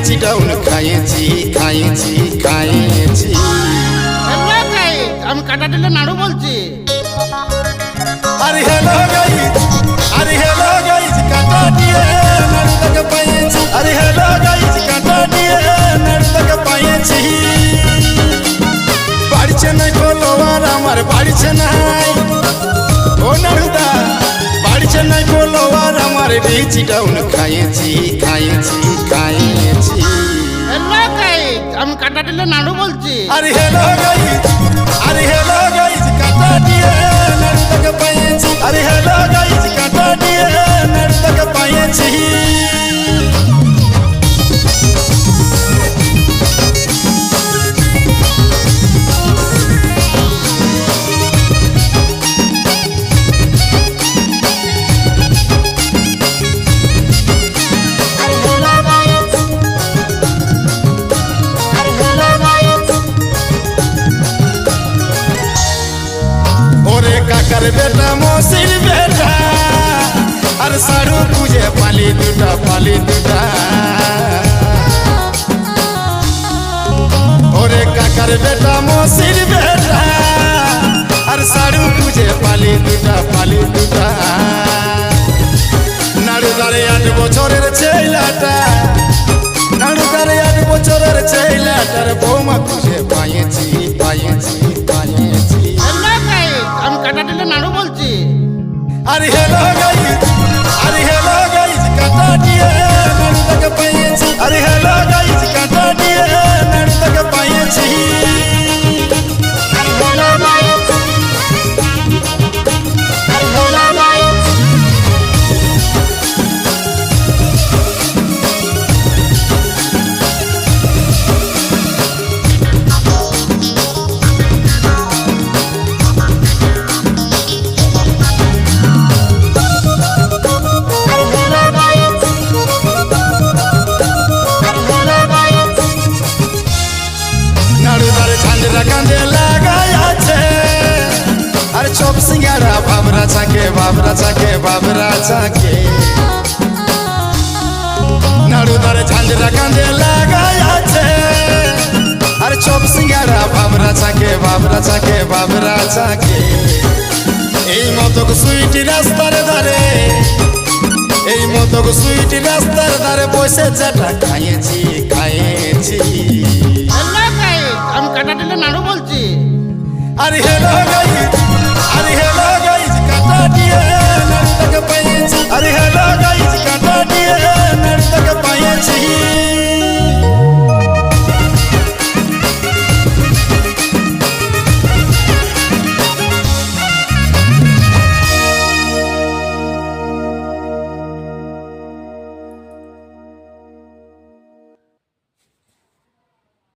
বিচি ডাউন খাইছি খাইছি খাইছি। আমি কাটা দিলে নাড়ু বলছি। আরে হ্যালো গাইস, আরে হ্যালো গাইস, কাটা দিয়ে নাড়ু তোকে পাইছি। আরে হ্যালো গাইস, কাটা দিয়ে নাড়ু তোকে পাইছি। বাড়ছে নাই ফলোয়ার আমার, বাড়ছে নাই ও নাড়ুদা, বাড়ছে নাই ফলোয়ার আমার, বিচি ডাউন খাইছি খাইছি খাইছি। আমি কাটা দিলে নাড়ু বলছি। আরে হ্যালো গাইস, আরে হ্যালো গাইস, কাটা দিয়ে নাড়ু তোকে পাইছি। আরে হ্যালো গাইস, কাটা দিয়ে নাড়ু তোকে পাইছি। কাকার বেটা মসির বেটা আর সাড়ু পুজে পালি দুটা পালি দুটা। ওরে কাকার বেটা মসির বেটা আর সাড়ু পুজে পালি দুটা পালি দুটা। নাড়ুদারে 8 বছরের ছেলেটা, নাড়ুদারে 8 বছরের ছেলেটার বৌমা খুঁজে পাইছি পাইছি পাইছি। আমি কাটা দিলে নাড়ু বলছি। আরে হ্যালো গাইস, আরে হ্যালো গাইস, কাটা দিয়ে নাড়ু তোকে পাইছি। আরে হ্যালো গাইস, কাটা দিয়ে নাড়ু তোকে পাইছি। কান্দে লাগাই আছে আর চপ সিঙ্গারা বাবরা চাকে বাবরা চাকে বাবরা চাকে। নাড়ুদারে ঝান্ডরা কান্দে লাগাই আছে আর চপ সিঙ্গারা বাবরা চাকে বাবরা চাকে বাবরা চাকে। এই মতো সুইটি রাস্তার ধারে, এই মতো সুইটি রাস্তার ধারে বসে যেটা খাইছি খাইছি। আমি কাটা দিলে নাড়ু বলছি। আরে হ্যালো গাইস,